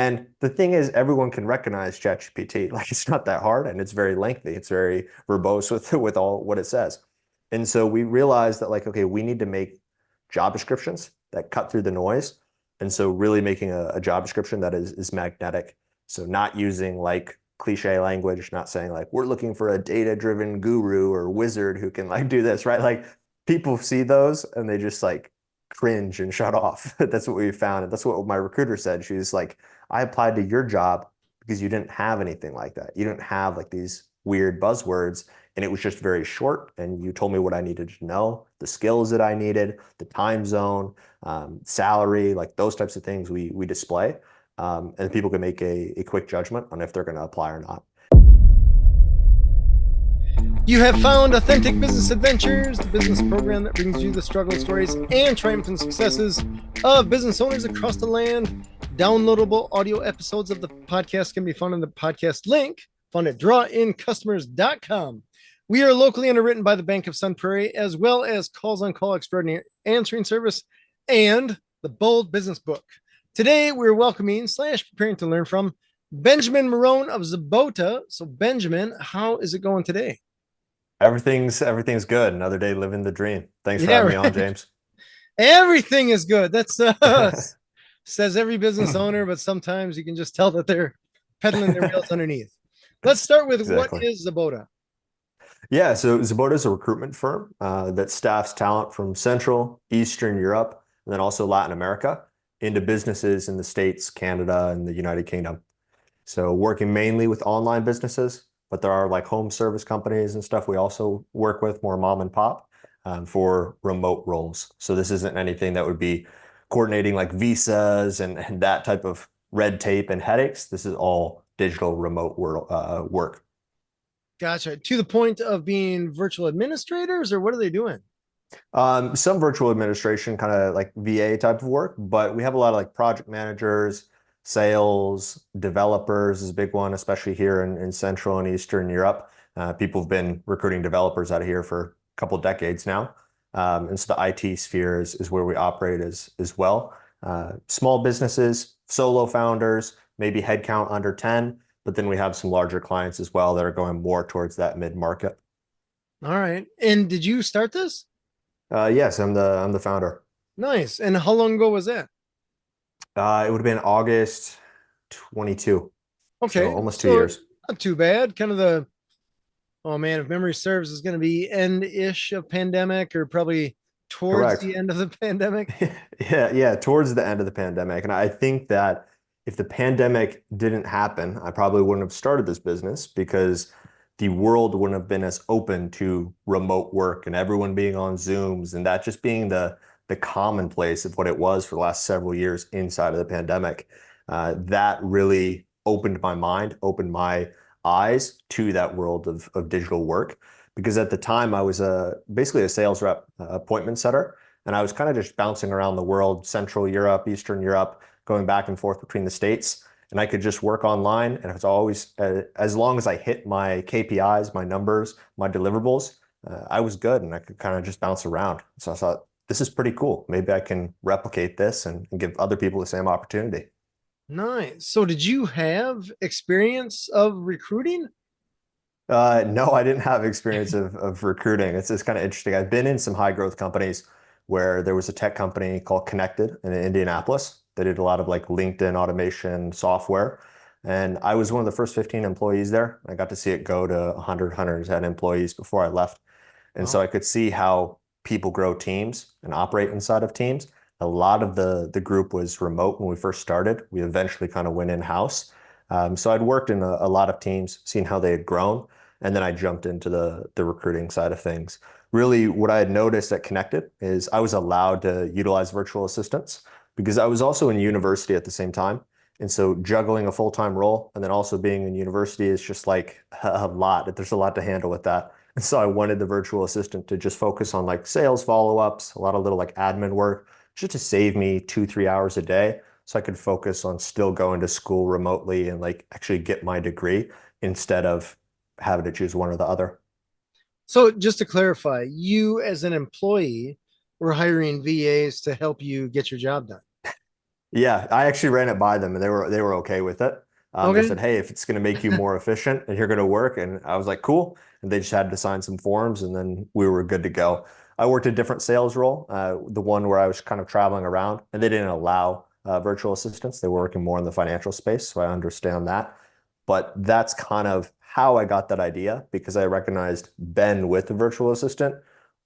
And the thing is, everyone can recognize ChatGPT. Like it's not that hard and it's very lengthy. It's very verbose with all what it says. And so we realized that like, okay, we need to make job descriptions that cut through the noise. And so really making a job description that is magnetic. So not using like cliche language, not saying like, we're looking for a data-driven guru or wizard who can like do this, right? Like people see those and they just like cringe and shut off. That's what we found. And that's what my recruiter said. She's like, I applied to your job because you didn't have anything like that. You didn't have like these weird buzzwords, and it was just very short. And you told me what I needed to know, the skills that I needed, the time zone, salary, like those types of things we display. And people can make a quick judgment on if they're going to apply or not. You have found Authentic Business Adventures, the business program that brings you the struggle stories and triumphant successes of business owners across the land. Downloadable audio episodes of the podcast can be found in the podcast link found at drawincustomers.com. We are locally underwritten by the Bank of Sun Prairie, as well as Calls on Call Extraordinary Answering Service and the Bold Business Book. Today, we're welcoming / preparing to learn from Benjamin Morone of Zobota. So, Benjamin, how is it going today? Everything's good. Another day living the dream. Thanks for Yeah, having me on, right. James. Everything is good. That's says every business owner, but sometimes you can just tell that they're pedaling their wheels underneath. Let's start with what Exactly. is Zabota? Yeah, so Zobota is a recruitment firm that staffs talent from Central, Eastern Europe, and then also Latin America into businesses in the States, Canada, and the United Kingdom. So working mainly with online businesses, but there are like home service companies and stuff we also work with, more mom and pop, for remote roles. So this isn't anything that would be coordinating like visas and that type of red tape and headaches. This is all digital remote work. Gotcha. To the point of being virtual administrators, or what are they doing? Some virtual administration, kind of like VA type of work, but we have a lot of like project managers, sales, developers is a big one, especially here in Central and Eastern Europe. People have been recruiting developers out of here for a couple of decades now. And so the IT sphere is where we operate as well. Small businesses, solo founders, maybe headcount under 10, but then we have some larger clients as well that are going more towards that mid-market. All right. And did you start this? Yes, I'm the founder. Nice. And how long ago was that? It would have been August 22, so Okay. almost two So years. not too bad. Kind of the, oh man, if memory serves, is going to be end-ish of pandemic or probably towards Correct. the end of the pandemic. Yeah, towards the end of the pandemic. And I think that if the pandemic didn't happen, I probably wouldn't have started this business because the world wouldn't have been as open to remote work and everyone being on Zooms and that just being the commonplace of what it was for the last several years inside of the pandemic. That really opened my mind, opened my eyes to that world of digital work. Because at the time I was basically a sales rep, appointment setter, and I was kind of just bouncing around the world, Central Europe, Eastern Europe, going back and forth between the states. And I could just work online. And it was always, as long as I hit my KPIs, my numbers, my deliverables, I was good and I could kind of just bounce around. So I thought, this is pretty cool. Maybe I can replicate this and give other people the same opportunity. Nice. So did you have experience of recruiting? No, I didn't have experience of recruiting. It's kind of interesting. I've been in some high growth companies where there was a tech company called Connected in Indianapolis. They did a lot of like LinkedIn automation software. And I was one of the first 15 employees there. I got to see it go to 100, 110 employees before I left. And so Wow. I could see how people grow teams and operate inside of teams. A lot of the group was remote when we first started. We eventually kind of went in-house. So I'd worked in a lot of teams, seen how they had grown, and then I jumped into the recruiting side of things. Really, what I had noticed at Connected is I was allowed to utilize virtual assistants because I was also in university at the same time. And so juggling a full-time role and then also being in university is just like a lot. There's a lot to handle with that. And so I wanted the virtual assistant to just focus on like sales follow-ups, a lot of little like admin work, just to save me 2, 3 hours a day. So I could focus on still going to school remotely and like actually get my degree instead of having to choose one or the other. So just to clarify, you as an employee were hiring VAs to help you get your job done. Yeah, I actually ran it by them and they were okay with it. They Okay. said, "Hey, if it's going to make you more efficient and you're going to work," and I was like, "Cool." And they just had to sign some forms, and then we were good to go. I worked a different sales role, the one where I was kind of traveling around, and they didn't allow virtual assistants. They were working more in the financial space, so I understand that. But that's kind of how I got that idea because I recognized Ben with a virtual assistant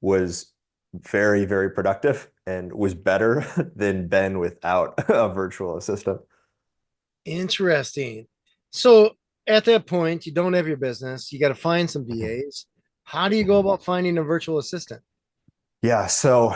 was very, very productive and was better than Ben without a virtual assistant. Interesting. So at that point, you don't have your business. You got to find some VAs. How do you go about finding a virtual assistant? Yeah, so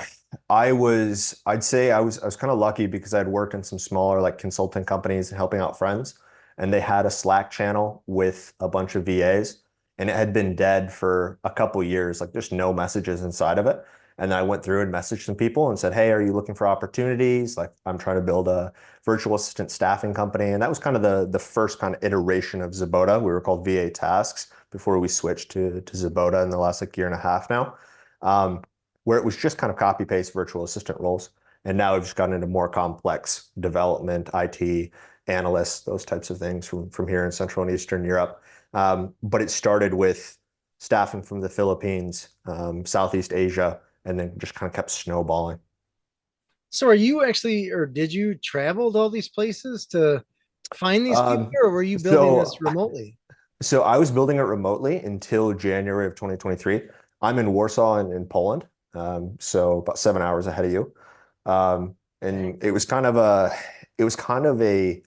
I'd say I was kind of lucky because I'd worked in some smaller like consulting companies and helping out friends, and they had a Slack channel with a bunch of VAs, and it had been dead for a couple years, like just no messages inside of it. And I went through and messaged some people and said, "Hey, are you looking for opportunities? Like I'm trying to build a virtual assistant staffing company." And that was kind of the first kind of iteration of Zabota. We were called VA Tasks before we switched to Zabota in the last like year and a half now. Um, where it was just kind of copy paste virtual assistant roles. And now we've just gotten into more complex development, IT, analysts, those types of things from here in Central and Eastern Europe. But it started with staffing from the Philippines, Southeast Asia, and then just kind of kept snowballing. So are you actually, or did you travel to all these places to find these people, Um, or were you building this so, remotely? so I was building it remotely until January of 2023. I'm in Warsaw in Poland, so about 7 hours ahead of you. And Dang. it was kind of a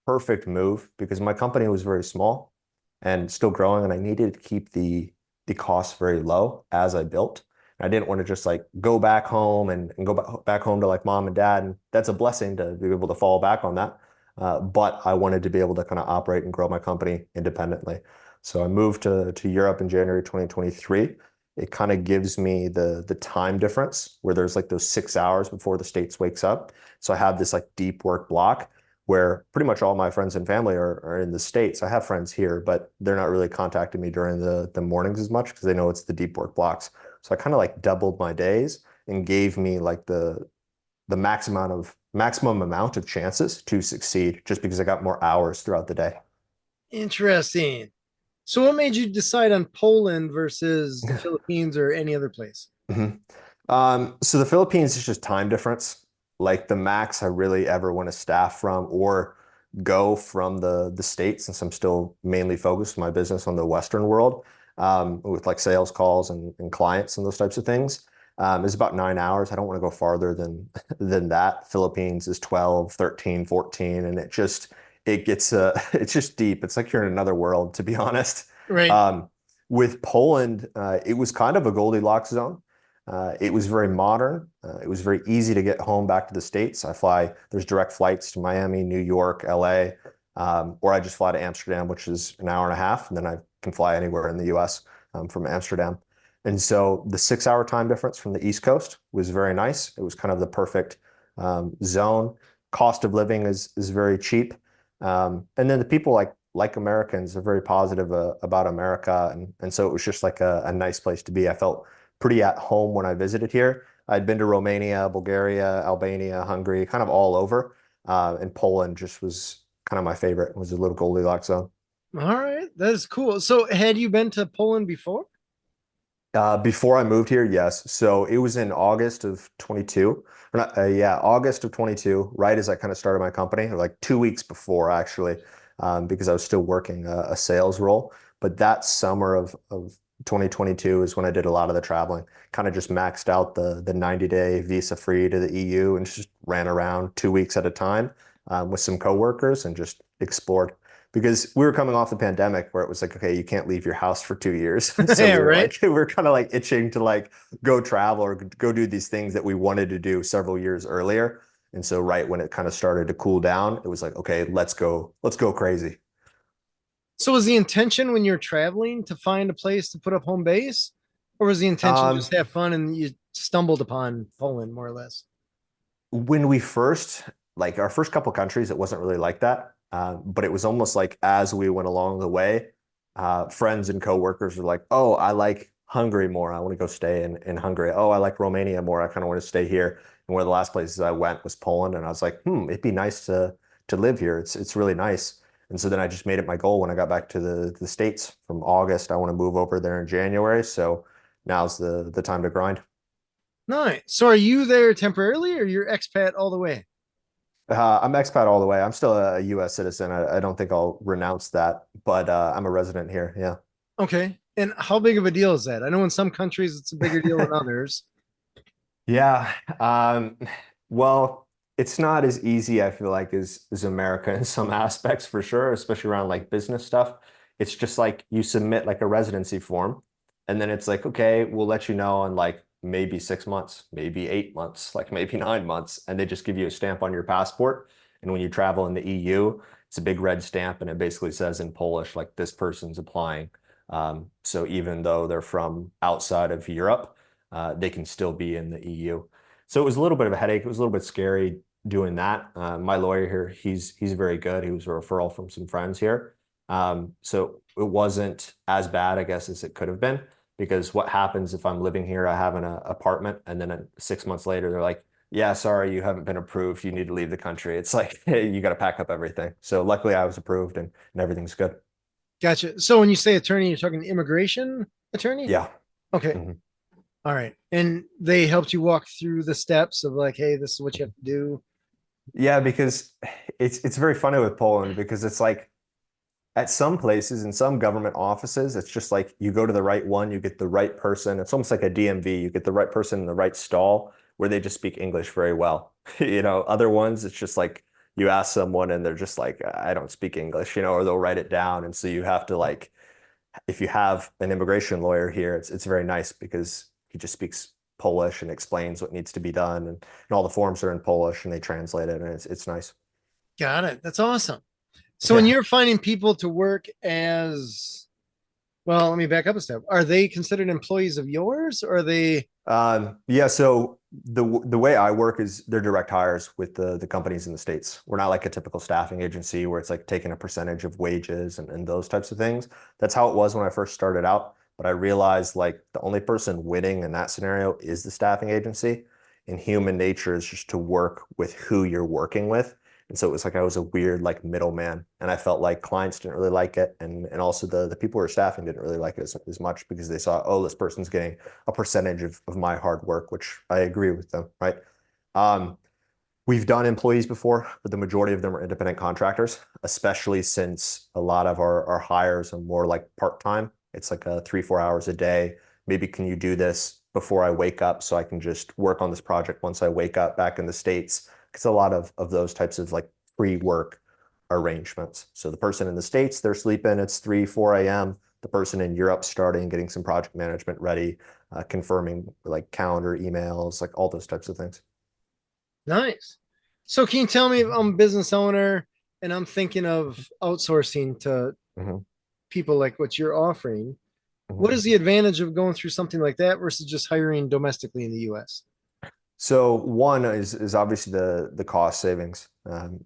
perfect move because my company was very small and still growing, and I needed to keep the costs very low as I built. I didn't want to just like go back home and go back home to like mom and dad, and that's a blessing to be able to fall back on that. But I wanted to be able to kind of operate and grow my company independently. So I moved to Europe in January 2023. It kind of gives me the time difference where there's like those 6 hours before the States wakes up. So I have this like deep work block where pretty much all my friends and family are in the States. I have friends here, but they're not really contacting me during the mornings as much because they know it's the deep work blocks. So I kind of like doubled my days and gave me like the maximum amount of chances to succeed just because I got more hours throughout the day. Interesting. So what made you decide on Poland versus the Philippines or any other place? Mhm. So the Philippines is just time difference. Like the max I really ever want to staff from or go from the States, since I'm still mainly focused my business on the Western world, with like sales calls and clients and those types of things. Is about 9 hours. I don't want to go farther than than that. Philippines is 12, 13, 14, and it gets it's just deep. It's like you're in another world, to be honest. Right. Um, with Poland, it was kind of a Goldilocks zone. It was very modern. It was very easy to get home back to the States. There's direct flights to Miami, New York, LA, or I just fly to Amsterdam, which is an hour and a half, and then I can fly anywhere in the US from Amsterdam. And so the 6 hour time difference from the East Coast was very nice. It was kind of the perfect zone. Cost of living is very cheap. And then the people like Americans are very positive about America. And so it was just like a nice place to be. I felt pretty at home when I visited here. I'd been to Romania, Bulgaria, Albania, Hungary, kind of all over. And Poland just was kind of my favorite. It was a little Goldilocks zone. All right. That is cool. So had you been to Poland before? Before I moved here, yes. So it was in August of 22. Or not, yeah, August of 22, right as I kind of started my company, or like 2 weeks before actually, because I was still working a sales role. But that summer of 2022 is when I did a lot of the traveling. Kind of just maxed out the 90-day visa free to the EU and just ran around 2 weeks at a time with some coworkers and just explored because we were coming off the pandemic where it was like, okay, you can't leave your house for 2 years. So Yeah, we were right. like, we were kind of like itching to like go travel or go do these things that we wanted to do several years earlier. And so right when it kind of started to cool down, it was like, okay, let's go crazy. So was the intention when you're traveling to find a place to put up home base, or was the intention Um, just have fun and you stumbled upon Poland more or less? when we first, like our first couple countries, it wasn't really like that. But it was almost like as we went along the way, friends and coworkers were like, oh, I like Hungary more. I want to go stay in Hungary. Oh, I like Romania more. I kind of want to stay here. And one of the last places I went was Poland, and I was like, it'd be nice to live here. It's really nice. And so then I just made it my goal when I got back to the States from August. I want to move over there in January. So now's the time to grind. Nice. So are you there temporarily or you're expat all the way? I'm expat all the way. I'm still a U.S. citizen. I don't think I'll renounce that, but I'm a resident here. Okay. And how big of a deal is that? I know in some countries it's a bigger deal than Yeah. others. Yeah. Well, it's not as easy, I feel like, as America in some aspects for sure, especially around like business stuff. It's just like you submit like a residency form, and then it's like, okay, we'll let you know in like maybe 6 months, maybe 8 months, like maybe 9 months, and they just give you a stamp on your passport. And when you travel in the EU, it's a big red stamp, and it basically says in Polish, like this person's applying. So even though they're from outside of Europe, they can still be in the EU. So it was a little bit of a headache. It was a little bit scary doing that. My lawyer here, he's very good. He was a referral from some friends here. So it wasn't as bad, I guess, as it could have been. Because what happens if I'm living here, I have an apartment, and then 6 months later, they're like, yeah, sorry, you haven't been approved. You need to leave the country. It's like, hey, you got to pack up everything. So luckily I was approved and everything's good. Gotcha. So when you say attorney, you're talking immigration attorney? Yeah. Okay. Mhm. All right. And they helped you walk through the steps of like, hey, this is what you have to do. Yeah, because it's very funny with Poland because it's like at some places in some government offices, it's just like you go to the right one, you get the right person. It's almost like a DMV. You get the right person in the right stall where they just speak English very well. Other ones, it's just like you ask someone and they're just like, I don't speak English, or they'll write it down. And so you have to like, if you have an immigration lawyer here, it's very nice because he just speaks Polish and explains what needs to be done, and all the forms are in Polish and they translate it, and it's nice. Got it. That's awesome. So when Yeah. you're finding people to work as, well, let me back up a step. Are they considered employees of yours or are they? Yeah, so the way I work is they're direct hires with the companies in the States. We're not like a typical staffing agency where it's like taking a percentage of wages and those types of things. That's how it was when I first started out. But I realized like the only person winning in that scenario is the staffing agency. And human nature is just to work with who you're working with. And so it was like I was a weird like middleman. And I felt like clients didn't really like it. And also the people who were staffing didn't really like it as much because they saw, oh, this person's getting a percentage of my hard work, which I agree with them, right? Um, we've done employees before, but the majority of them are independent contractors, especially since a lot of our hires are more like part-time. It's like 3, 4 hours a day. Maybe can you do this before I wake up so I can just work on this project once I wake up back in the States? Because a lot of those types of like pre-work arrangements. So the person in the States, they're sleeping, it's 3, 4 a.m. The person in Europe starting, getting some project management ready, confirming like calendar emails, like all those types of things. Nice. So can you tell me if I'm a business owner and I'm thinking of outsourcing to Mhm, people like what you're offering? What mhm. is the advantage of going through something like that versus just hiring domestically in the US? So one is obviously the cost savings,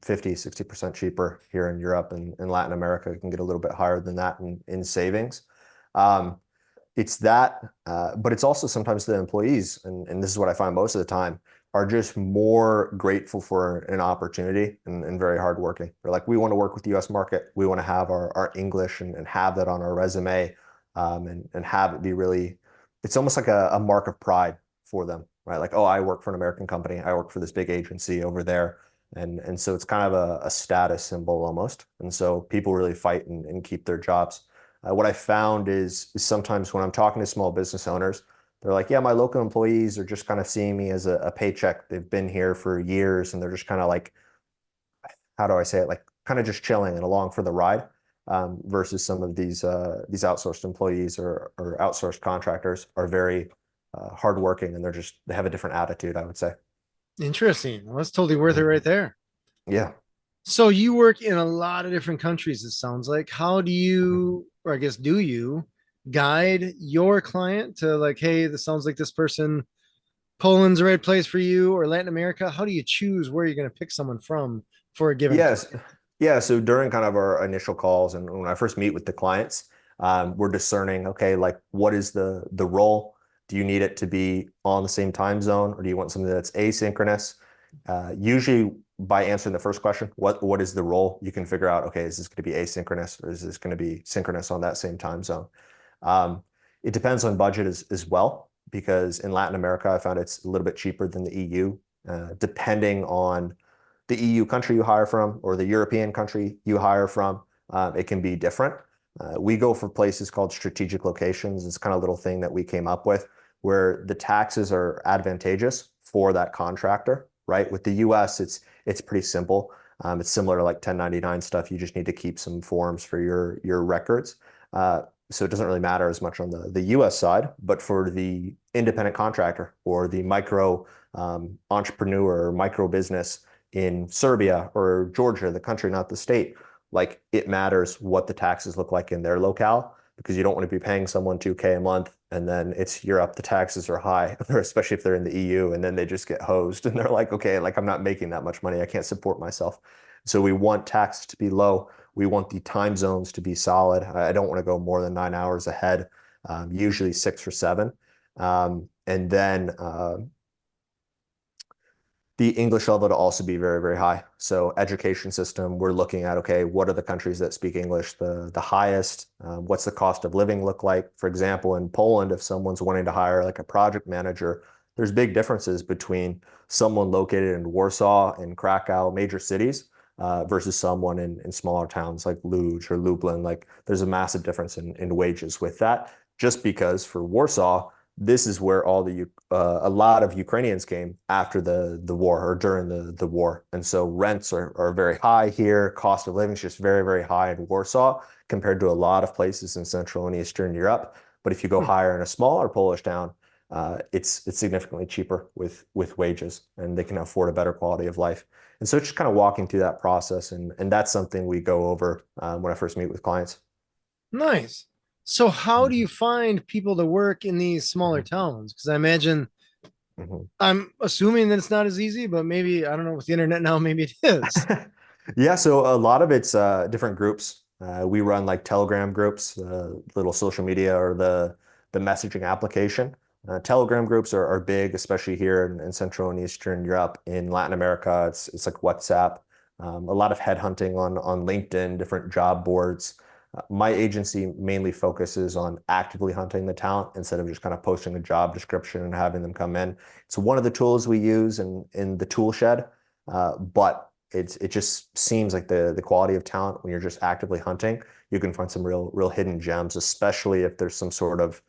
50, 60% cheaper here in Europe and Latin America. It can get a little bit higher than that in savings. Um, it's that, but it's also sometimes the employees, and this is what I find most of the time, are just more grateful for an opportunity and very hardworking. They're like, we want to work with the US market. We want to have our English and have that on our resume, and have it be really, it's almost like a mark of pride for them, right? Like, oh, I work for an American company. I work for this big agency over there. And so it's kind of a status symbol almost. And so people really fight and keep their jobs. What I found is sometimes when I'm talking to small business owners, they're like, yeah, my local employees are just kind of seeing me as a paycheck. They've been here for years and they're just kind of like, how do I say it? Like kind of just chilling and along for the ride, versus some of these outsourced employees or outsourced contractors are very hardworking and they have a different attitude, I would say. Interesting. Well, that's totally worth it Mhm. right there. Yeah. So you work in a lot of different countries, it sounds like. How do Mhm. you, or I guess, do you guide your client to like, hey, this sounds like this person, Poland's the right place for you, or Latin America? How do you choose where you're going to pick someone from for a given Yes. client? Yeah. So during kind of our initial calls and when I first meet with the clients, we're discerning, okay, like what is the role? Do you need it to be on the same time zone, or do you want something that's asynchronous? Usually by answering the first question, what is the role? You can figure out, okay, is this going to be asynchronous or is this going to be synchronous on that same time zone? Um, it depends on budget as well, because in Latin America, I found it's a little bit cheaper than the EU, depending on the EU country you hire from or the European country you hire from. It can be different. We go for places called strategic locations. It's kind of a little thing that we came up with where the taxes are advantageous for that contractor, right? With the US, it's pretty simple. It's similar to like 1099 stuff. You just need to keep some forms for your records. So it doesn't really matter as much on the US side, but for the independent contractor or the micro entrepreneur or micro business in Serbia or Georgia, the country, not the state, like it matters what the taxes look like in their locale, because you don't want to be paying someone 2K a month and then it's Europe, the taxes are high, especially if they're in the EU, and then they just get hosed and they're like, okay, like I'm not making that much money. I can't support myself. So we want taxes to be low. We want the time zones to be solid. I don't want to go more than 9 hours ahead, usually 6 or 7. And then the English level to also be very, very high. So education system, we're looking at, okay, what are the countries that speak English the highest? What's the cost of living look like? For example, in Poland, if someone's wanting to hire like a project manager, there's big differences between someone located in Warsaw and Krakow, major cities, versus someone in smaller towns like Lodz or Lublin. Like there's a massive difference in wages with that, just because for Warsaw, this is where a lot of Ukrainians came after the war or during the war. And so rents are very high here. Cost of living is just very, very high in Warsaw compared to a lot of places in Central and Eastern Europe. But if you go higher in a smaller Polish town, it's significantly cheaper with wages, and they can afford a better quality of life. And so it's just kind of walking through that process. And that's something we go over when I first meet with clients. Nice. So how do you find people to work in these smaller Mhm. towns? Because I imagine Mhm. I'm assuming that it's not as easy, but maybe I don't know with the internet now, maybe it is. Yeah, so a lot of it's different groups. We run like Telegram groups, little social media or the messaging application. Telegram groups are big, especially here in Central and Eastern Europe. In Latin America, it's like WhatsApp. A lot of headhunting on LinkedIn, different job boards. My agency mainly focuses on actively hunting the talent instead of just kind of posting a job description and having them come in. It's one of the tools we use in the tool shed, but it just seems like the quality of talent when you're just actively hunting, you can find some real hidden gems, especially if there's some sort of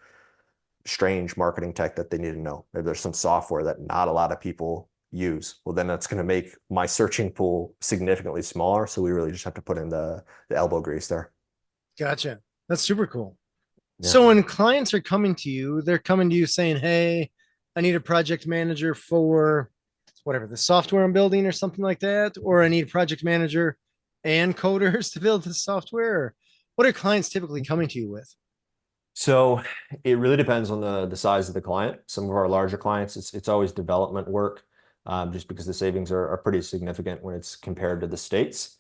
strange marketing tech that they need to know. If there's some software that not a lot of people use, well, then that's going to make my searching pool significantly smaller. So we really just have to put in the elbow grease there. Gotcha. That's super cool. Yeah. So when clients are coming to you, they're coming to you saying, "Hey, I need a project manager for whatever the software I'm building or something like that, or I need a project manager and coders to build the software." What are clients typically coming to you with? So it really depends on the size of the client. Some of our larger clients, it's always development work, just because the savings are pretty significant when it's compared to the States.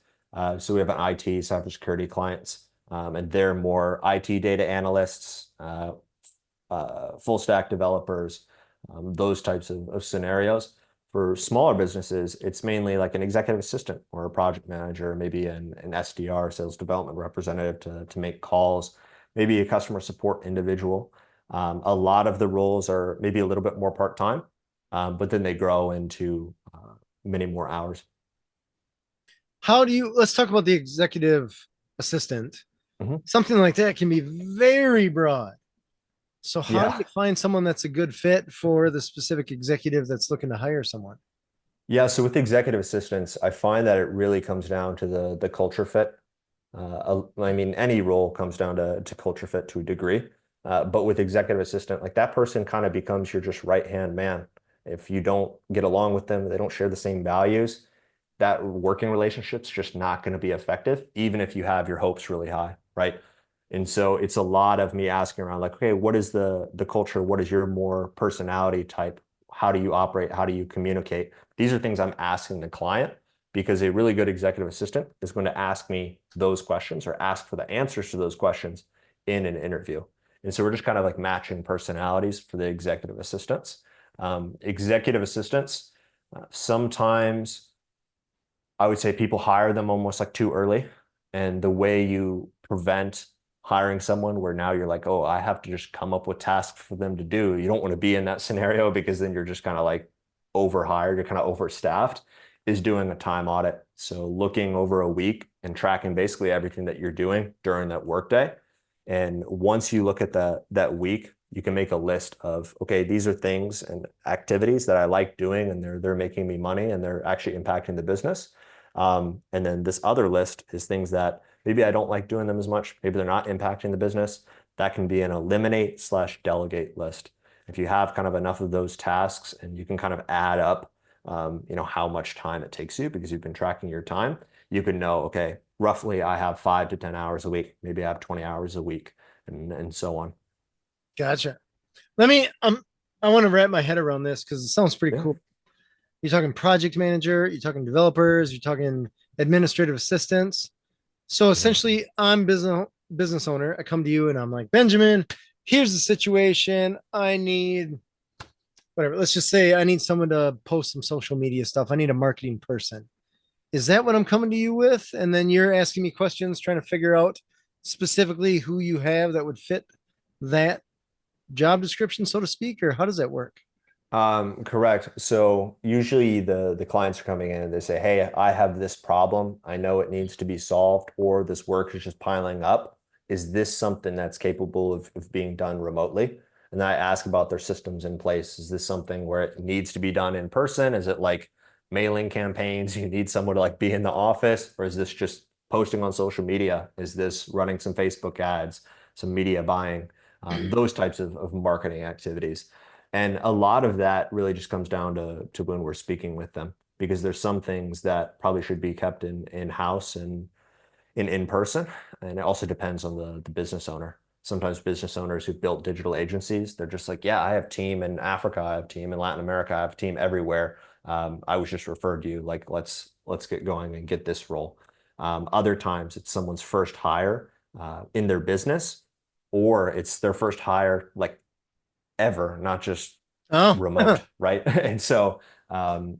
So we have an IT, cybersecurity clients, and they're more IT data analysts, full stack developers, those types of scenarios. For smaller businesses, it's mainly like an executive assistant or a project manager, maybe an SDR, sales development representative to make calls, maybe a customer support individual. A lot of the roles are maybe a little bit more part-time, but then they grow into many more hours. How do you, let's talk about the executive assistant. Mhm. Something like that can be very broad. So, how do Yeah. you find someone that's a good fit for the specific executive that's looking to hire someone? Yeah, so with executive assistants, I find that it really comes down to the culture fit. I mean, any role comes down to culture fit to a degree. But with executive assistant, like that person kind of becomes your just right-hand man. If you don't get along with them, they don't share the same values, that working relationship's just not going to be effective, even if you have your hopes really high, right? And so it's a lot of me asking around, like, okay, what is the culture? What is your more personality type? How do you operate? How do you communicate? These are things I'm asking the client, because a really good executive assistant is going to ask me those questions or ask for the answers to those questions in an interview. And so we're just kind of like matching personalities for the executive assistants. Executive assistants, sometimes I would say people hire them almost like too early. And the way you prevent hiring someone where now you're like, oh, I have to just come up with tasks for them to do. You don't want to be in that scenario because then you're just kind of like overhired, you're kind of overstaffed, is doing a time audit. So looking over a week and tracking basically everything that you're doing during that workday. And once you look at that week, you can make a list of, okay, these are things and activities that I like doing and they're making me money and they're actually impacting the business. And then this other list is things that maybe I don't like doing them as much. Maybe they're not impacting the business. That can be an eliminate/delegate list. If you have kind of enough of those tasks and you can kind of add up, how much time it takes you because you've been tracking your time, you can know, okay, roughly I have 5 to 10 hours a week. Maybe I have 20 hours a week and so on. Gotcha. Let me, I want to wrap my head around this because it sounds pretty Yeah. cool. You're talking project manager, you're talking developers, you're talking administrative assistants. So Mhm. essentially, I'm business owner. I come to you and I'm like, Benjamin, here's the situation. I need whatever. Let's just say I need someone to post some social media stuff. I need a marketing person. Is that what I'm coming to you with? And then you're asking me questions, trying to figure out specifically who you have that would fit that job description, so to speak, or how does that work? Correct. So usually the clients are coming in and they say, "Hey, I have this problem. I know it needs to be solved, or this work is just piling up. Is this something that's capable of being done remotely?" And then I ask about their systems in place. Is this something where it needs to be done in person? Is it like mailing campaigns? You need someone to like be in the office, or is this just posting on social media? Is this running some Facebook ads, some media buying, those types of marketing activities? And a lot of that really just comes down to when we're speaking with them, because there's some things that probably should be kept in-house and in person. And it also depends on the business owner. Sometimes business owners who've built digital agencies, they're just like, yeah, I have team in Africa, I have team in Latin America, I have team everywhere. I was just referred to you, like let's get going and get this role. Other times it's someone's first hire in their business, or it's their first hire like ever, not just Oh, remote, right? And so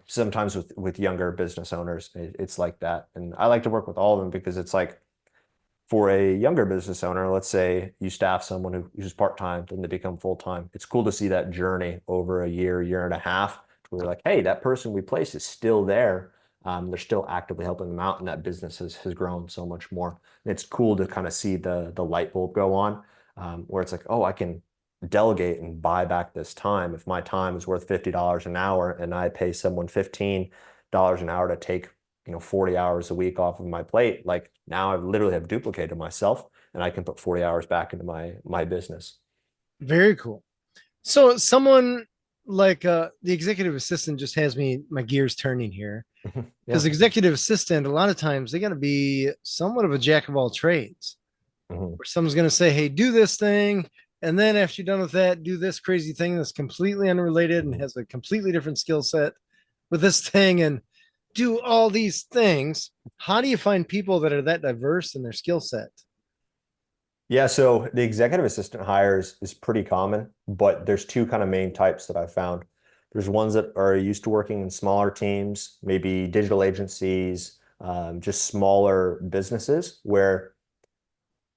sometimes with younger business owners, it's like that. And I like to work with all of them because it's like for a younger business owner, let's say you staff someone who's part-time, then they become full-time. It's cool to see that journey over a year and a half, where they're like, hey, that person we placed is still there. They're still actively helping them out, and that business has grown so much more. And it's cool to kind of see the light bulb go on, where it's like, oh, I can delegate and buy back this time. If my time is worth $50 an hour and I pay someone $15 an hour to take 40 hours a week off of my plate, like now I literally have duplicated myself and I can put 40 hours back into my business. very cool. So someone like the executive assistant just has me my gears turning here Yeah. because executive assistant a lot of times they got to be somewhat of a jack of all trades. Mhm. Where someone's going to say, "Hey, do this thing," and then after you're done with that, do this crazy thing that's completely unrelated and Mhm. has a completely different skill set with this thing, and do all these things. How do you find people that are that diverse in their skill set? Yeah, so the executive assistant hires is pretty common, but there's two kind of main types that I've found. There's ones that are used to working in smaller teams, maybe digital agencies, just smaller businesses where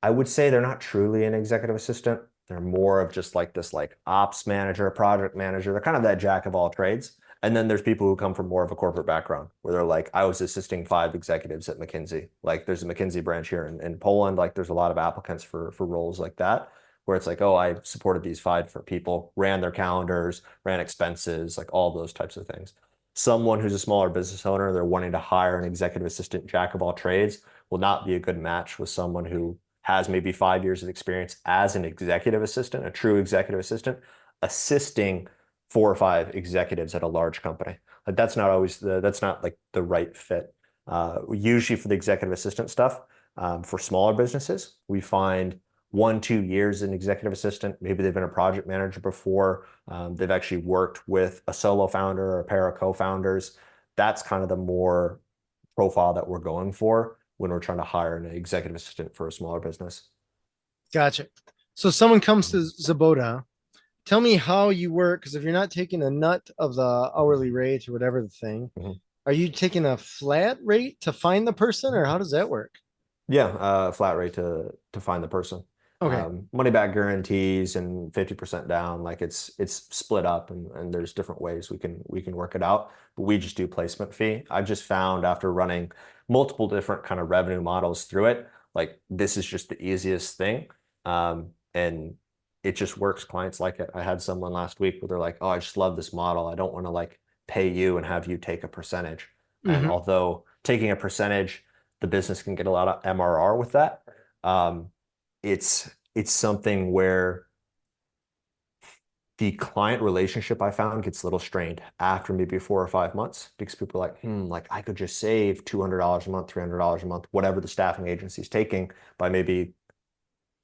I would say they're not truly an executive assistant. They're more of just like this like ops manager, project manager. They're kind of that jack of all trades. And then there's people who come from more of a corporate background where they're like, I was assisting 5 executives at McKinsey. Like there's a McKinsey branch here in Poland. Like there's a lot of applicants for roles like that, where it's like, oh, I supported these 5 different people, ran their calendars, ran expenses, like all those types of things. Someone who's a smaller business owner, they're wanting to hire an executive assistant, jack of all trades, will not be a good match with someone who has maybe 5 years of experience as an executive assistant, a true executive assistant, assisting 4 or 5 executives at a large company. Like that's not like the right fit. Usually for the executive assistant stuff, for smaller businesses, we find 1, 2 years in executive assistant. Maybe they've been a project manager before. They've actually worked with a solo founder or a pair of co-founders. That's kind of the more profile that we're going for when we're trying to hire an executive assistant for a smaller business. Gotcha. So someone comes to Zabota. Tell me how you work, because if you're not taking a nut of the hourly rate or whatever the thing, Mhm. are you taking a flat rate to find the person, or how does that work? Yeah, flat rate to find the person. Okay. Money back guarantees and 50% down. Like it's split up and there's different ways we can work it out. But we just do placement fee. I've just found after running multiple different kind of revenue models through it, like this is just the easiest thing. And it just works. Clients like it. I had someone last week where they're like, oh, I just love this model. I don't want to like pay you and have you take a percentage. And Hmm. although taking a percentage the business can get a lot of MRR with that. Um, it's something where the client relationship I found gets a little strained after maybe 4 or 5 months because people are like, like I could just save $200 a month, $300 a month, whatever the staffing agency is taking by maybe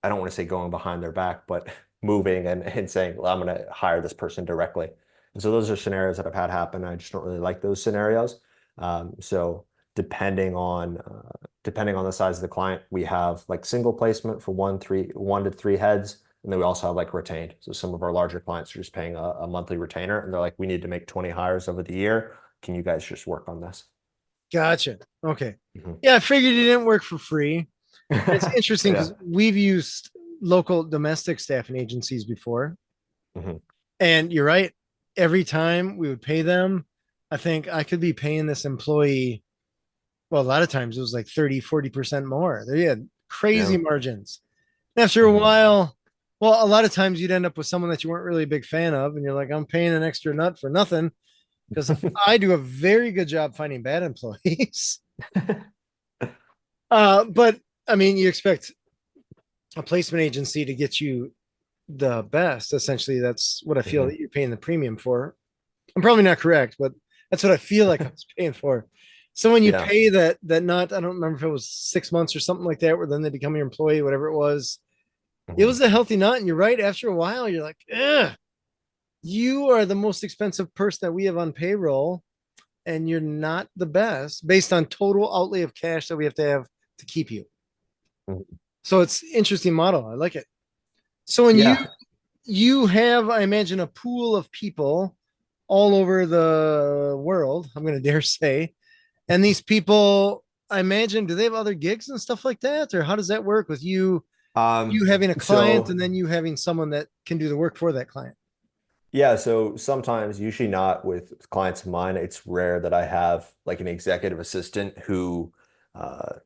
I don't want to say going behind their back, but moving and saying, well, I'm going to hire this person directly. And so those are scenarios that I've had happen. I just don't really like those scenarios. So depending on depending on the size of the client, we have like single placement for 1 to 3 heads, and then we also have like retained. So some of our larger clients are just paying a monthly retainer, and they're like, we need to make 20 hires over the year. Can you guys just work on this? Gotcha. Okay. Mhm. Yeah, I figured it didn't work for free. It's interesting Yeah. because we've used local domestic staffing agencies before. Mhm. And you're right. Every time we would pay them, I think I could be paying this employee, well, a lot of times it was like 30, 40% more. They had crazy Yeah. margins. After a Mhm. while, well, a lot of times you'd end up with someone that you weren't really a big fan of, and you're like, I'm paying an extra nut for nothing because I do a very good job finding bad employees. But I mean, you expect a placement agency to get you the best. Essentially, that's what I feel Mhm. that you're paying the premium for. I'm probably not correct, but that's what I feel like I was paying for. So when you Yeah. pay that nut, I don't remember if it was 6 months or something like that, where then they become your employee, whatever it was. It Mhm. was a healthy nut, and you're right. After a while, you're like, ugh, you are the most expensive person that we have on payroll, and you're not the best based on total outlay of cash that we have to keep you. Mhm. So it's interesting model. I like it. So when you Yeah. you have, I imagine, a pool of people all over the world, I'm going to dare say, and these people, I imagine, do they have other gigs and stuff like that, or how does that work with you having a client So and then you having someone that can do the work for that client? yeah, so sometimes, usually not with clients of mine, it's rare that I have like an executive assistant uh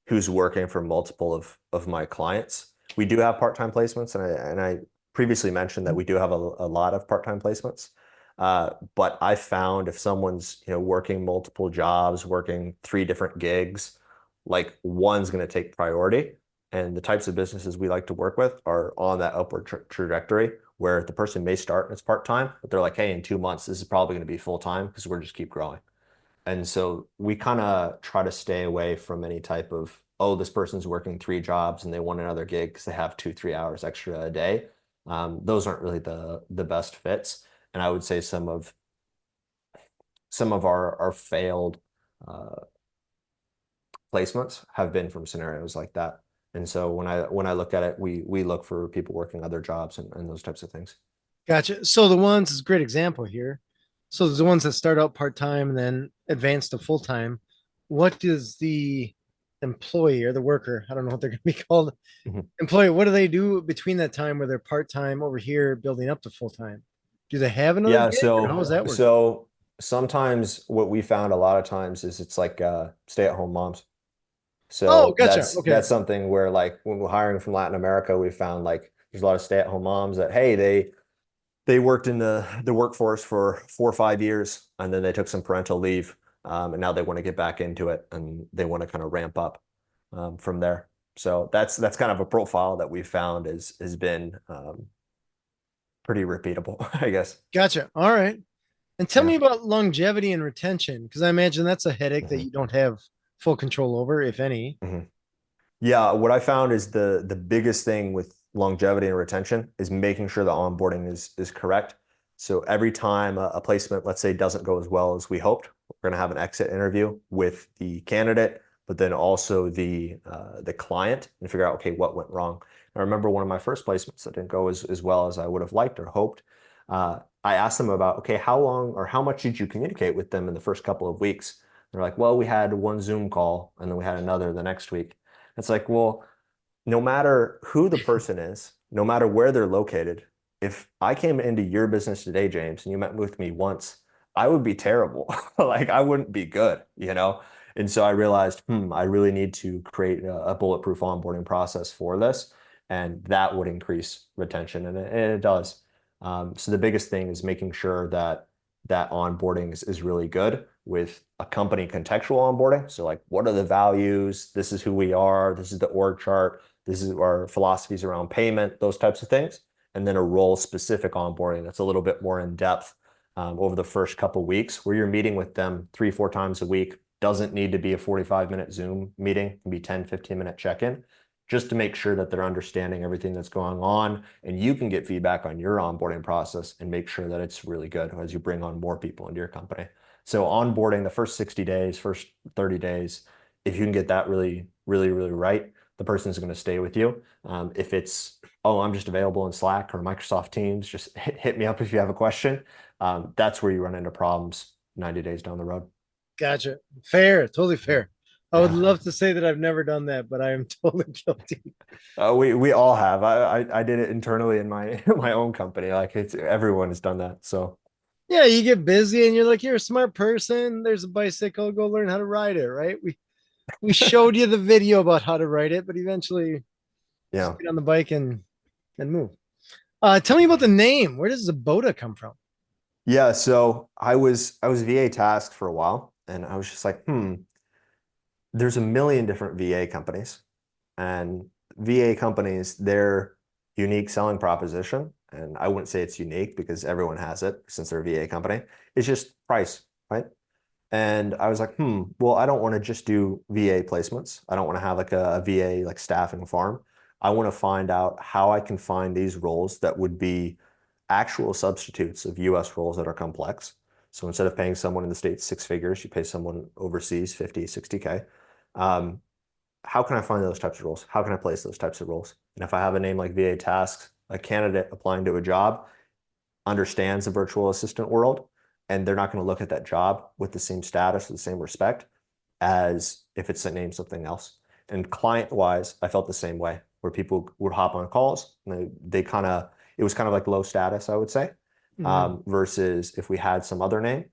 who's working for multiple of my clients. We do have part-time placements, and I previously mentioned that we do have a lot of part-time placements. But I found if someone's, working multiple jobs, working 3 different gigs, like one's going to take priority. And the types of businesses we like to work with are on that upward trajectory where the person may start and it's part-time, but they're like, hey, in 2 months, this is probably going to be full-time because we're just keep growing. And so we kind of try to stay away from any type of, oh, this person's working 3 jobs and they want another gig because they have 2, 3 hours extra a day. Those aren't really the best fits. And I would say some of our failed uh, placements have been from scenarios like that. And so when I look at it, we look for people working other jobs and those types of things. Gotcha. So the ones is a great example here. So there's the ones that start out part time and then advance to full time. What does the employee or the worker, I don't know what they're going to be called, Mhm. employee, what do they do between that time where they're part time over here building up to full time? Do they have another Yeah, gig or how is so that working? so sometimes what we found a lot of times is it's like stay-at-home moms. Oh, So gotcha. that's Okay. that's something where like when we're hiring from Latin America, we found like there's a lot of stay-at-home moms that hey, they worked in the workforce for 4 or 5 years and then they took some parental leave, and now they want to get back into it and they want to kind of ramp up from there. So that's kind of a profile that we found has been pretty repeatable, I guess. Gotcha. All right. And tell Yeah. me about longevity and retention, because I imagine that's a headache that Mhm. you don't have full control over, if any. Mhm. Yeah, what I found is the biggest thing with longevity and retention is making sure the onboarding is correct. So every time a placement, let's say, doesn't go as well as we hoped, we're going to have an exit interview with the candidate. but then also the client and figure out, okay, what went wrong. I remember one of my first placements that didn't go as well as I would have liked or hoped. I asked them about, okay, how long or how much did you communicate with them in the first couple of weeks? They're like, well, we had one Zoom call and then we had another the next week. It's like, well, no matter who the person is, no matter where they're located, if I came into your business today, James, and you met with me once, I would be terrible. Like I wouldn't be good, you know? And so I realized, I really need to create a bulletproof onboarding process for this. And that would increase retention, and it does. So the biggest thing is making sure that that onboarding is really good with a company contextual onboarding. So like, what are the values? This is who we are. This is the org chart. This is our philosophies around payment, those types of things. And then a role specific onboarding that's a little bit more in depth over the first couple of weeks where you're meeting with them 3, 4 times a week. Doesn't need to be a 45-minute Zoom meeting. It can be 10, 15-minute check-in just to make sure that they're understanding everything that's going on and you can get feedback on your onboarding process and make sure that it's really good as you bring on more people into your company. So onboarding the first 60 days, first 30 days, if you can get that really, really, really right, the person's going to stay with you. If it's, oh, I'm just available in Slack or Microsoft Teams, just hit me up if you have a question. That's where you run into problems 90 days down the road. Gotcha. Fair, totally fair. I would Yeah. love to say that I've never done that, but I am totally guilty. We all have. I did it internally in my my own company. Like it's everyone has done that. So Yeah, you get busy and you're like, you're a smart person. There's a bicycle, go learn how to ride it, right? We showed you the video about how to ride it, but eventually just yeah. get on the bike and move. Tell me about the name. Where does Zabota come from? Yeah, so I was VA tasked for a while and I was just like, there's a million different VA companies. And VA companies, their unique selling proposition, and I wouldn't say it's unique because everyone has it since they're a VA company, it's just price, right? And I was like, well, I don't want to just do VA placements. I don't want to have like a VA like staffing farm. I want to find out how I can find these roles that would be actual substitutes of US roles that are complex. So instead of paying someone in the States 6 figures, you pay someone overseas 50, 60K. Um, how can I find those types of roles? How can I place those types of roles? And if I have a name like VA Tasks, a candidate applying to a job understands the virtual assistant world, and they're not going to look at that job with the same status, the same respect as if it's named something else. And client wise, I felt the same way, where people would hop on calls and they kind of, it was kind of like low status, I would say, Mhm. versus if we had some other name,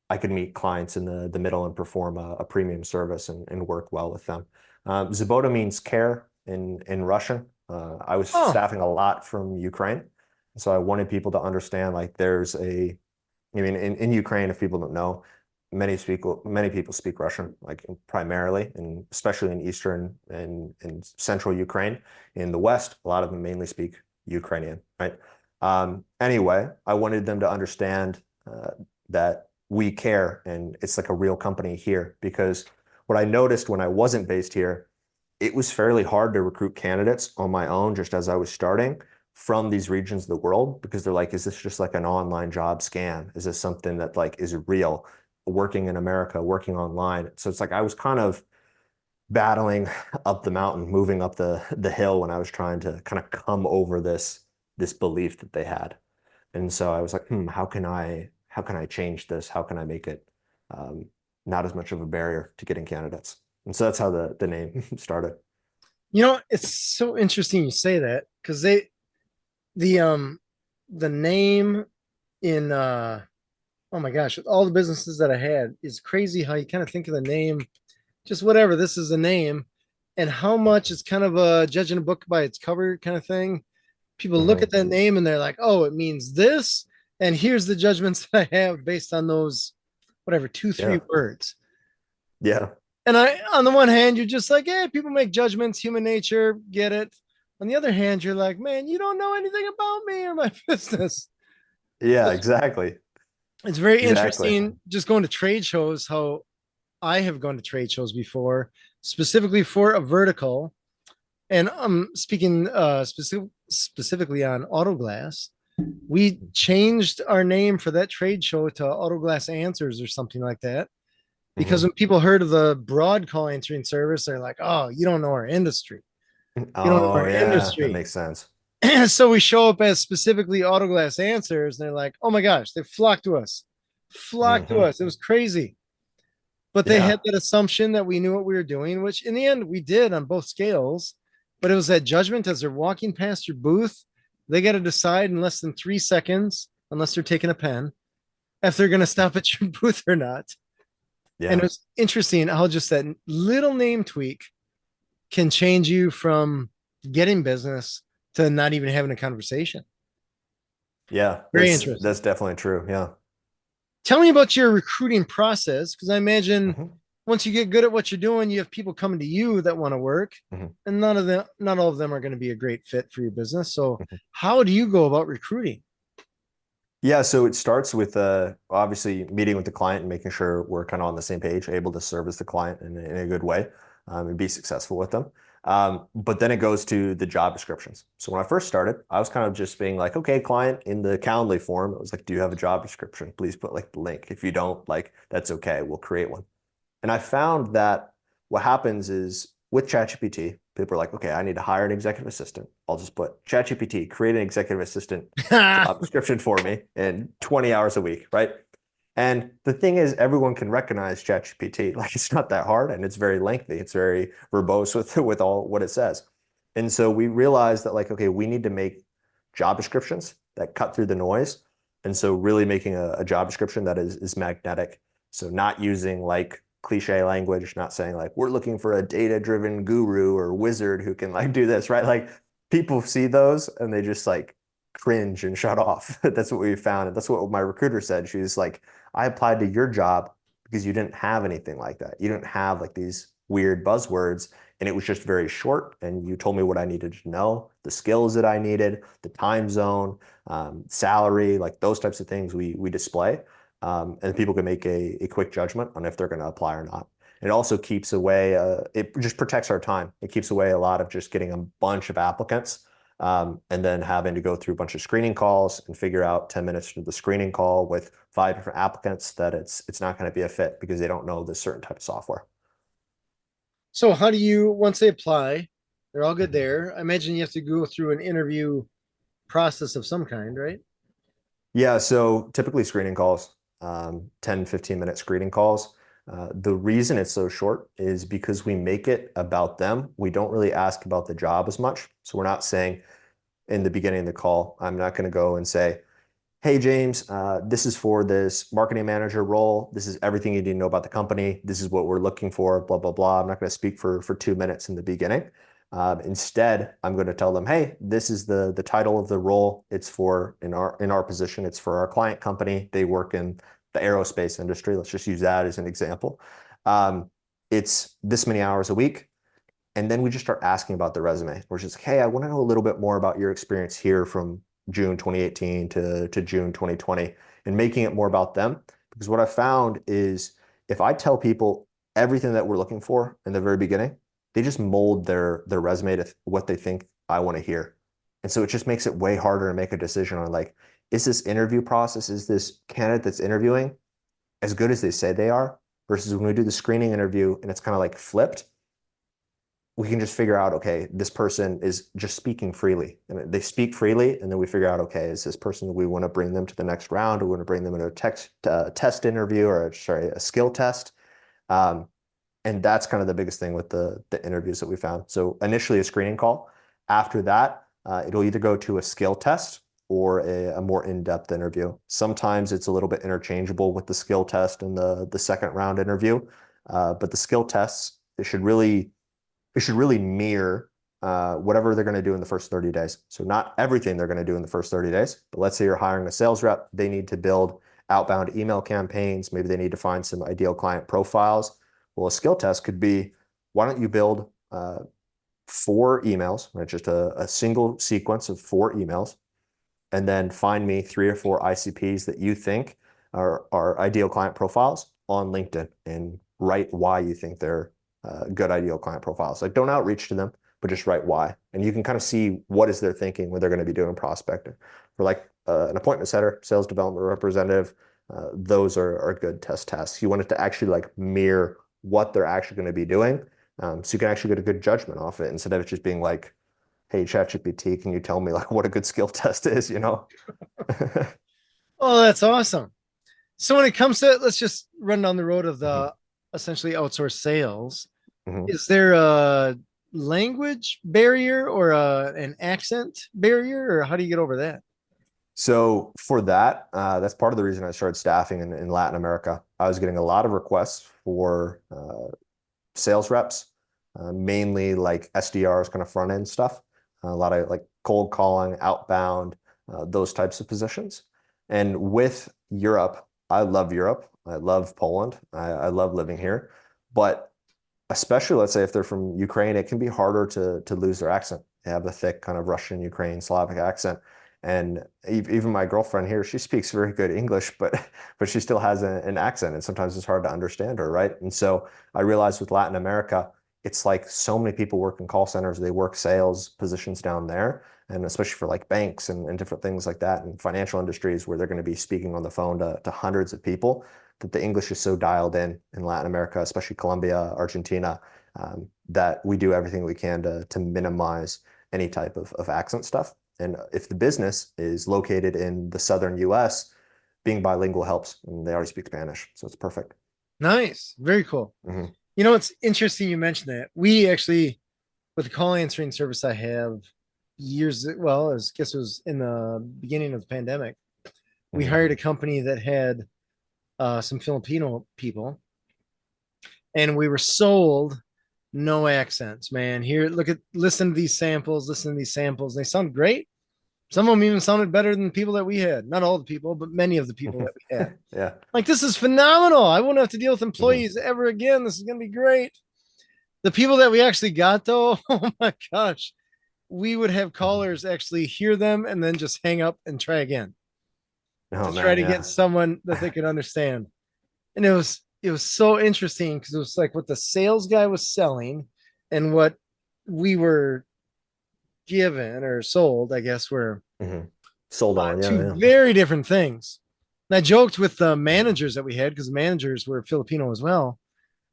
I could meet clients in the middle and perform a premium service and work well with them. Zabota means care in Russian. I was Oh, staffing a lot from Ukraine, so I wanted people to understand like there's a, I mean, in Ukraine, if people don't know, many people speak Russian, like primarily, and especially in eastern and central Ukraine. In the West, a lot of them mainly speak Ukrainian, right? Anyway, I wanted them to understand that we care and it's like a real company here because what I noticed when I wasn't based here, it was fairly hard to recruit candidates on my own just as I was starting from these regions of the world because they're like, is this just like an online job scam? Is this something that like is real? Working in America, working online. So it's like I was kind of battling up the mountain, moving up the hill when I was trying to kind of come over this belief that they had. And so I was like, how can I change this? How can I make it um, not as much of a barrier to getting candidates? And so that's how the name started. it's so interesting you say that because the um the name in oh my gosh, with all the businesses that I had, is crazy how you kind of think of the name, just whatever, this is a name, and how much it's kind of a judging a book by its cover kind of thing. People look at Hmm. that name and they're like, oh, it means this, and here's the judgments that I have based on those, whatever, two, three Yeah. words. Yeah. And on the one hand, you're just like, yeah, people make judgments, human nature, get it. On the other hand, you're like, man, you don't know anything about me or my business. Yeah, exactly. It's very Exactly. interesting just going to trade shows, how I have gone to trade shows before, specifically for a vertical. And I'm speaking specifically on Autoglass. We changed our name for that trade show to Autoglass Answers or something like that. because Hmm. when people heard of the broad call answering service, they're like, oh, you don't know our industry. You don't know Oh our yeah, that industry. makes sense. So we show up as specifically autoglass answers, and they're like, oh my gosh, they flocked to us. Flocked to Hmm. us. It was crazy. But they had Yeah. that assumption that we knew what we were doing, which in the end we did on both scales. But it was that judgment as they're walking past your booth, they got to decide in less than 3 seconds, unless they're taking a pen, if they're going to stop at your booth or not. And it Yeah. was interesting how just that little name tweak can change you from getting business to not even having a conversation. Yeah. Very That's interesting. definitely true. Yeah. Tell me about your recruiting process, because I imagine Hmm. once you get good at what you're doing, you have people coming to you that want to work, Hmm. and not all of them are going to be a great fit for your business. So, Hmm. how do you go about recruiting? Yeah, so it starts with obviously meeting with the client and making sure we're kind of on the same page, able to service the client in a good way, and be successful with them. But then it goes to the job descriptions. So when I first started, I was kind of just being like, okay, client, in the Calendly form, it was like, do you have a job description? Please put like the link. If you don't, like, that's okay. We'll create one. And I found that what happens is with ChatGPT, people are like, okay, I need to hire an executive assistant. I'll just put ChatGPT, create an executive assistant job description for me in 20 hours a week, right? And the thing is, everyone can recognize ChatGPT. Like it's not that hard and it's very lengthy. It's very verbose with all what it says. And so we realized that like, okay, we need to make job descriptions that cut through the noise. And so really making a job description that is magnetic. So not using like cliche language, not saying like we're looking for a data-driven guru or wizard who can like do this, right? Like people see those and they just like cringe and shut off. That's what we found. And that's what my recruiter said. She was like, I applied to your job because you didn't have anything like that. You didn't have like these weird buzzwords. And it was just very short. And you told me what I needed to know, the skills that I needed, the time zone, salary, like those types of things we display. And people can make a quick judgment on if they're going to apply or not. It also keeps away, it just protects our time. It keeps away a lot of just getting a bunch of applicants and then having to go through a bunch of screening calls and figure out 10 minutes into the screening call with 5 different applicants that it's not going to be a fit because they don't know this certain type of software. So, how do you, once they apply, they're all good Mhm. there. I imagine you have to go through an interview process of some kind, right? Yeah, so typically screening calls, 10, 15-minute screening calls. The reason it's so short is because we make it about them. We don't really ask about the job as much. So we're not saying in the beginning of the call, I'm not going to go and say, hey, James, this is for this marketing manager role. This is everything you need to know about the company. This is what we're looking for, blah, blah, blah. I'm not going to speak for 2 minutes in the beginning. Instead, I'm going to tell them, hey, this is the title of the role. It's for in our position. It's for our client company. They work in the aerospace industry. Let's just use that as an example. It's this many hours a week. And then we just start asking about the resume. We're just like, hey, I want to know a little bit more about your experience here from June 2018 to June 2020 and making it more about them. Because what I found is if I tell people everything that we're looking for in the very beginning, they just mold their resume to what they think I want to hear. And so it just makes it way harder to make a decision on like, is this interview process, is this candidate that's interviewing as good as they say they are? Versus when we do the screening interview and it's kind of like flipped, we can just figure out, okay, this person is just speaking freely. And they speak freely, and then we figure out, okay, is this person, we want to bring them to the next round? We want to bring them into a test interview or, sorry, a skill test. Um, and that's kind of the biggest thing with the interviews that we found. So initially a screening call. After that, it'll either go to a skill test or a more in-depth interview. Sometimes it's a little bit interchangeable with the skill test and the second round interview. But the skill tests, it should really mirror whatever they're going to do in the first 30 days. So not everything they're going to do in the first 30 days, but let's say you're hiring a sales rep, they need to build outbound email campaigns. Maybe they need to find some ideal client profiles. Well, a skill test could be, why don't you build 4 emails, right? Just a single sequence of 4 emails, and then find me 3 or 4 ICPs that you think are ideal client profiles on LinkedIn and write why you think they're good ideal client profiles. Like don't outreach to them, but just write why. And you can kind of see what is their thinking when they're going to be doing prospecting. For like an appointment setter, sales development representative, those are good test tasks. You want it to actually like mirror what they're actually going to be doing. So you can actually get a good judgment off it instead of it just being like, hey, ChatGPT, can you tell me like what a good skill test is, you know? Oh, that's awesome. So when it comes to, let's just run down the road of Mhm, the essentially outsourced sales. mhm. Is there a language barrier or an accent barrier, or how do you get over that? So for that, that's part of the reason I started staffing in Latin America. I was getting a lot of requests for sales reps, mainly like SDRs, kind of front end stuff, a lot of like cold calling, outbound, those types of positions. And with Europe, I love Europe. I love Poland. I love living here. But especially, let's say if they're from Ukraine, it can be harder to lose their accent. They have a thick kind of Russian, Ukraine, Slavic accent. And even my girlfriend here, she speaks very good English, but she still has an accent, and sometimes it's hard to understand her, right? And so I realized with Latin America, it's like so many people work in call centers, they work sales positions down there, and especially for like banks and different things like that, and financial industries where they're going to be speaking on the phone to hundreds of people, that the English is so dialed in Latin America, especially Colombia, Argentina, that we do everything we can to minimize any type of accent stuff. And if the business is located in the southern US, being bilingual helps, and they already speak Spanish, so it's perfect. Nice, very cool. Hmm. You know, it's interesting you mentioned that. We actually, with the call answering service I have years, well, I guess it was in the beginning of the pandemic, we Hmm. hired a company that had some Filipino people, and we were sold no accents, man. Here, listen to these samples, listen to these samples. They sound great. Some of them even sounded better than the people that we had. Not all the people, but many of the people that we had. Yeah. Like, this is phenomenal. I won't have to deal with Hmm. employees ever again. This is going to be great. The people that we actually got, though, oh my gosh, we would have Hmm. callers actually hear them and then just hang up and try again Oh to try man, to get yeah. someone that they could understand. And it was so interesting because it was like what the sales guy was selling and what we were given or sold, I guess, were Hmm. Sold on, yeah, two yeah. very different things. And I joked with the managers that we had because the managers were Filipino as well.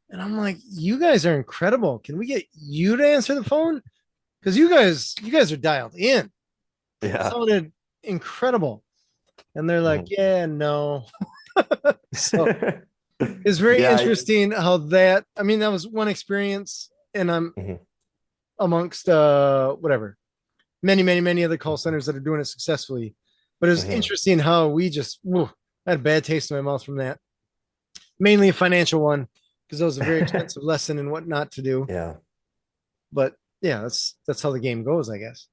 And I'm like, you guys are incredible. Can we get you to answer the phone? Because you guys are dialed in. It Yeah. sounded incredible. And they're like, Mhm. yeah, no. So it's very Yeah. interesting how that, I mean, that was one experience. And I'm Mhm. amongst whatever, many other call centers that are doing it successfully. But it was Mhm. interesting how we just I had a bad taste in my mouth from that. Mainly a financial one, because that was a very expensive lesson in what not to do. Yeah. But yeah, that's how the game goes, I guess.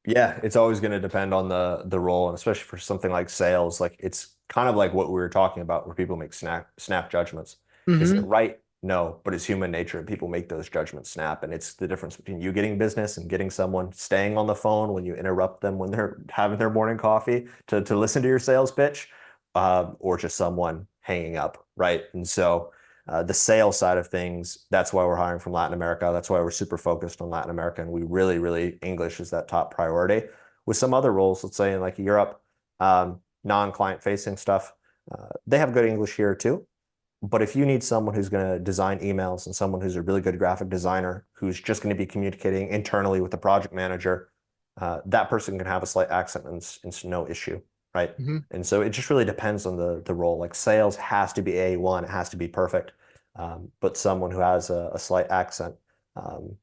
Yeah, it's always going to depend on the role, and especially for something like sales, like it's kind of like what we were talking about, where people make snap judgments. Is it Mm-hmm. right? No, but it's human nature, and people make those judgments snap, and it's the difference between you getting business and getting someone staying on the phone when you interrupt them when they're having their morning coffee to listen to your sales pitch, or just someone hanging up, right? And so. The sales side of things, that's why we're hiring from Latin America. That's why we're super focused on Latin America. And we really, English is that top priority. With some other roles, let's say in like Europe, non-client facing stuff, they have good English here too. But if you need someone who's going to design emails and someone who's a really good graphic designer who's just going to be communicating internally with the project manager, that person can have a slight accent and it's no issue, right? Mm-hmm. And so it just really depends on the role. Like sales has to be A1, it has to be perfect. But someone who has a slight accent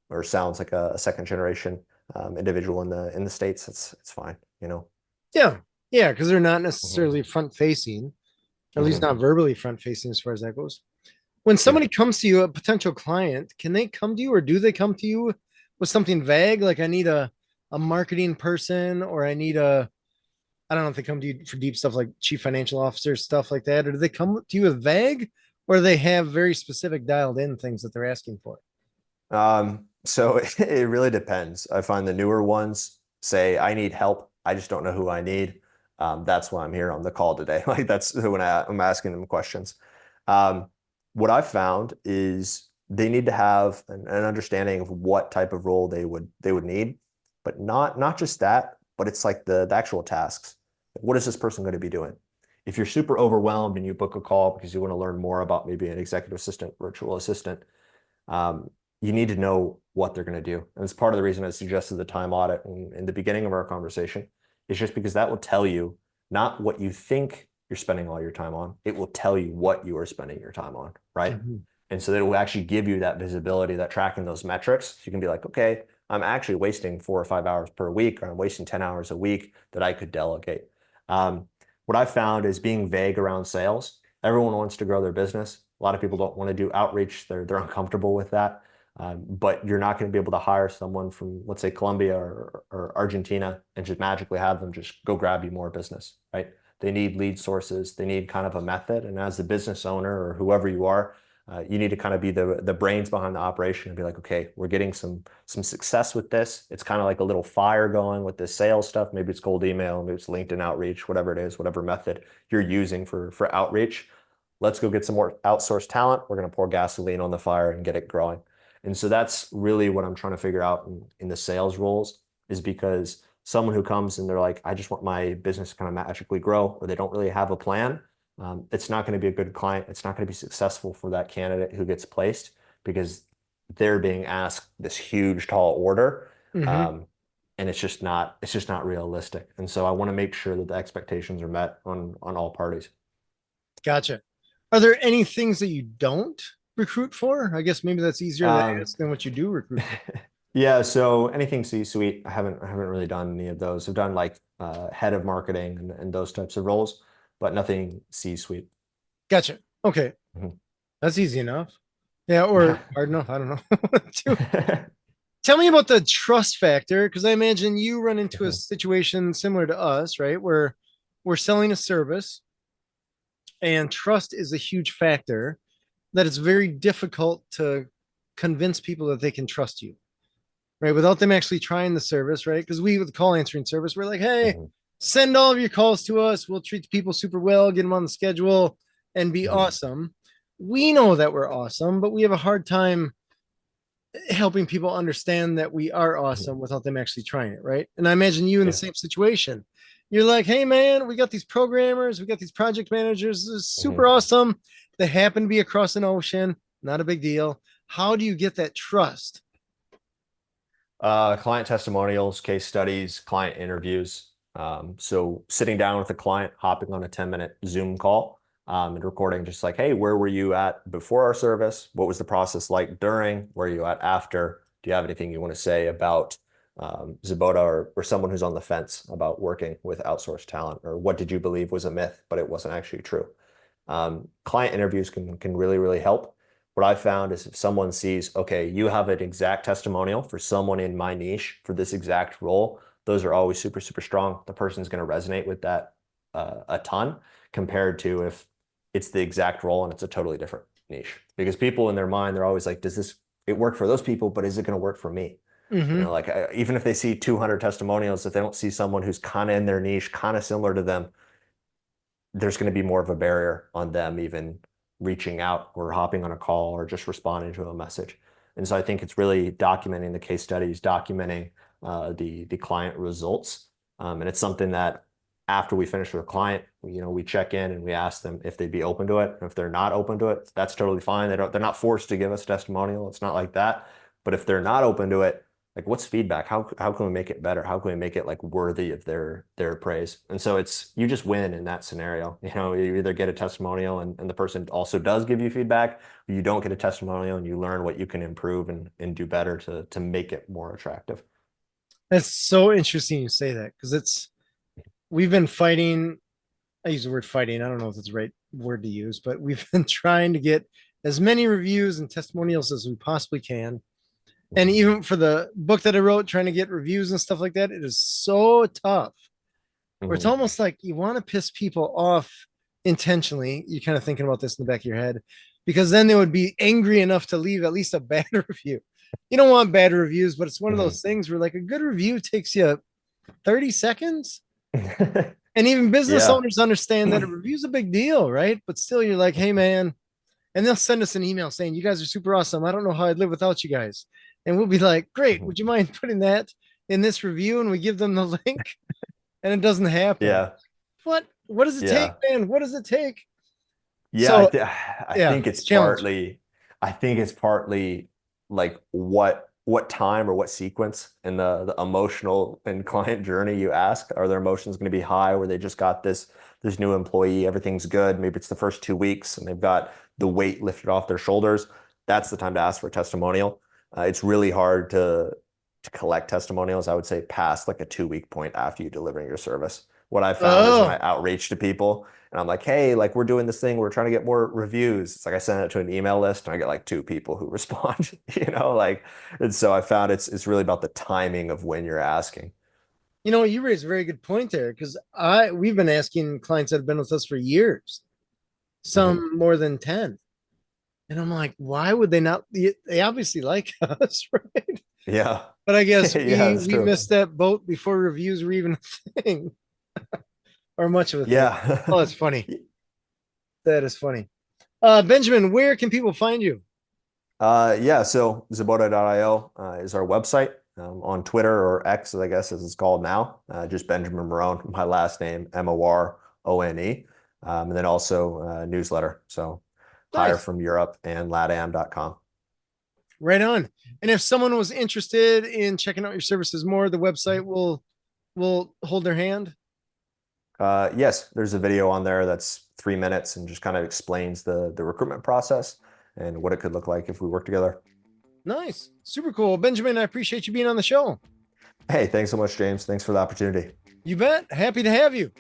or sounds like a second generation individual in the States, it's fine, you know. Yeah, yeah, because they're not Hmm. necessarily front facing, or at least Hmm. not verbally front facing as far as that goes. When Yeah. somebody comes to you, a potential client, can they come to you or do they come to you with something vague? Like I need a marketing person or I need I don't know if they come to you for deep stuff like chief financial officer, stuff like that. Or do they come to you with vague or do they have very specific dialed in things that they're asking for? So it really depends. I find the newer ones say, I need help. I just don't know who I need. That's why I'm here on the call today. Like that's when I'm asking them questions. Um, what I've found is they need to have an understanding of what type of role they would need, but not just that, but it's like the actual tasks. What is this person going to be doing? If you're super overwhelmed and you book a call because you want to learn more about maybe an executive assistant, virtual assistant, you need to know what they're going to do. And it's part of the reason I suggested the time audit in the beginning of our conversation, is just because that will tell you not what you think you're spending all your time on. It will tell you what you are spending your time on, right? Mm-hmm. And so that it will actually give you that visibility, that tracking those metrics. So you can be like, okay, I'm actually wasting 4 or 5 hours per week, or I'm wasting 10 hours a week that I could delegate. What I've found is being vague around sales. Everyone wants to grow their business. A lot of people don't want to do outreach. They're uncomfortable with that. But you're not going to be able to hire someone from, let's say, Colombia or Argentina and just magically have them just go grab you more business, right? They need lead sources. They need kind of a method. And as the business owner or whoever you are, you need to kind of be the brains behind the operation and be like, okay, we're getting some success with this. It's kind of like a little fire going with this sales stuff. Maybe it's cold email, maybe it's LinkedIn outreach, whatever it is, whatever method you're using for outreach. Let's go get some more outsourced talent. We're going to pour gasoline on the fire and get it growing. And so that's really what I'm trying to figure out in the sales roles, is because someone who comes and they're like, I just want my business to kind of magically grow, or they don't really have a plan, it's not going to be a good client. It's not going to be successful for that candidate who gets placed, because they're being asked this huge, tall order. Mm-hmm. And it's just not realistic. And so I want to make sure that the expectations are met on all parties. Gotcha. Are there any things that you don't recruit for? I guess maybe that's easier to Um, ask than what you do recruit for. Yeah, so anything C-suite, I haven't really done any of those. I've done like head of marketing and those types of roles, but nothing C-suite. Gotcha. Okay. Mhm. That's easy enough. Yeah, or Yeah. hard enough. I don't know. Tell me about the trust factor, because I imagine you run into a Mhm. situation similar to us, right? Where we're selling a service and trust is a huge factor, that it's very difficult to convince people that they can trust you, right? Without them actually trying the service, right? Because we, with the call answering service, we're like, hey, Mhm. send all of your calls to us. We'll treat the people super well, get them on the schedule, and be Mhm. awesome. We know that we're awesome, but we have a hard time helping people understand that we are Mhm. awesome without them actually trying it, right? And I imagine you in the Yeah. same situation. You're like, hey man, we got these programmers, we got these project managers, this is super Mhm. awesome. They happen to be across an ocean, not a big deal. How do you get that trust? Client testimonials, case studies, client interviews. So sitting down with a client, hopping on a 10-minute Zoom call, and recording just like, hey, where were you at before our service? What was the process like during? Where are you at after? Do you have anything you want to say about Zobota, or someone who's on the fence about working with outsourced talent? Or what did you believe was a myth, but it wasn't actually true? Client interviews can really, really help. What I found is if someone sees, okay, you have an exact testimonial for someone in my niche for this exact role, those are always super, super strong. The person's going to resonate with that a ton, compared to if it's the exact role and it's a totally different niche. Because people in their mind, they're always like, does this, it work for those people, but is it going to work for me? Mm-hmm. Like even if they see 200 testimonials, if they don't see someone who's kind of in their niche, kind of similar to them, there's going to be more of a barrier on them even reaching out or hopping on a call or just responding to a message. And so I think it's really documenting the case studies, documenting the client results. And it's something that after we finish with a client, we check in and we ask them if they'd be open to it. And if they're not open to it, that's totally fine. They're not forced to give us a testimonial. It's not like that. But if they're not open to it, like what's feedback? How can we make it better? How can we make it like worthy of their praise? And so it's, you just win in that scenario. You either get a testimonial and the person also does give you feedback, or you don't get a testimonial and you learn what you can improve and do better to make it more attractive. That's so interesting you say that, because we've been fighting. I use the word fighting. I don't know if it's the right word to use, but we've been trying to get as many reviews and testimonials as we possibly can. And Mhm. even for the book that I wrote, trying to get reviews and stuff like that, it is so tough. Where it's Mhm. almost like you want to piss people off intentionally. You're kind of thinking about this in the back of your head, because then they would be angry enough to leave at least a bad review. You don't want bad reviews, but it's one of Mhm. those things where like a good review takes you 30 seconds. And even business Yeah. owners understand that a review is a big deal, right? But still, you're like, hey, man. And they'll send us an email saying, you guys are super awesome. I don't know how I'd live without you guys. And we'll be like, great. Mhm. Would you mind putting that in this review? And we give them the link, and it doesn't happen. Yeah. What does it take, Yeah. man? What does it take? Yeah, So I yeah, think it's it's a challenge. partly like what time or what sequence in the emotional and client journey you ask. Are their emotions going to be high where they just got this new employee, everything's good. Maybe it's the first 2 weeks and they've got the weight lifted off their shoulders. That's the time to ask for a testimonial. It's really hard to collect testimonials, I would say, past like a 2 week point after you delivering your service. What I found is when I Oh, outreach to people and I'm like, hey, like we're doing this thing, we're trying to get more reviews. It's like I send it to an email list and I get like 2 people who respond, like, and so I found it's really about the timing of when you're asking. you raised a very good point there because we've been asking clients that have been with us for years, Mhm. some more than 10. And I'm like, why would they not? They obviously like us, right? Yeah. But I guess Yeah, we that's we true. missed that boat before reviews were even a thing or much of a thing. Oh, Yeah. that's funny. That is funny. Benjamin, where can people find you? Yeah, so Zobota.io is our website. On Twitter or X, I guess as it's called now, just Benjamin Morone, my last name, Morone. And then also newsletter. So hire Nice. from Europe and latam.com. Right on. And if someone was interested in checking out your services more, the website will hold their hand. Yes, there's a video on there that's 3 minutes and just kind of explains the recruitment process and what it could look like if we work together. Nice. Super cool. Benjamin, I appreciate you being on the show. Hey, thanks so much, James. Thanks for the opportunity. You bet. Happy to have you.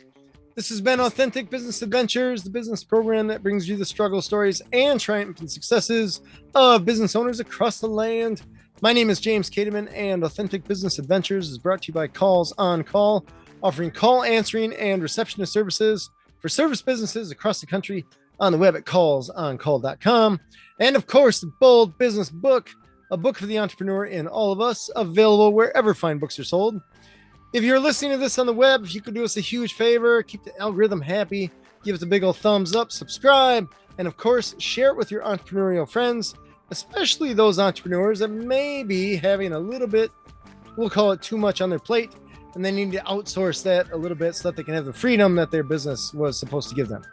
This has been Authentic Business Adventures, the business program that brings you the struggle stories and triumph and successes of business owners across the land. My name is James Kademan, and Authentic Business Adventures is brought to you by Calls on Call, offering call answering and receptionist services for service businesses across the country on the web at callsoncall.com. And of course, the Bold Business Book, a book for the entrepreneur in all of us, available wherever fine books are sold. If you're listening to this on the web, if you could do us a huge favor, keep the algorithm happy, give us a big old thumbs up, subscribe, and of course, share it with your entrepreneurial friends, especially those entrepreneurs that may be having a little bit, we'll call it too much on their plate, and they need to outsource that a little bit so that they can have the freedom that their business was supposed to give them.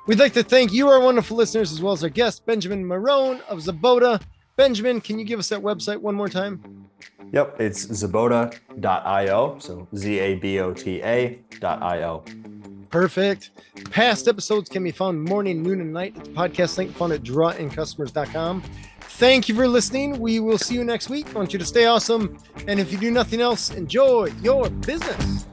We'd like to thank you, our wonderful listeners, as well as our guest, Benjamin Morone of Zobota. Benjamin, can you give us that website one more time? Yep, it's Zabota.io. So Zabota.io. Perfect. Past episodes can be found morning, noon, and night at the podcast link found at drawincustomers.com. Thank you for listening. We will see you next week. I want you to stay awesome. And if you do nothing else, enjoy your business.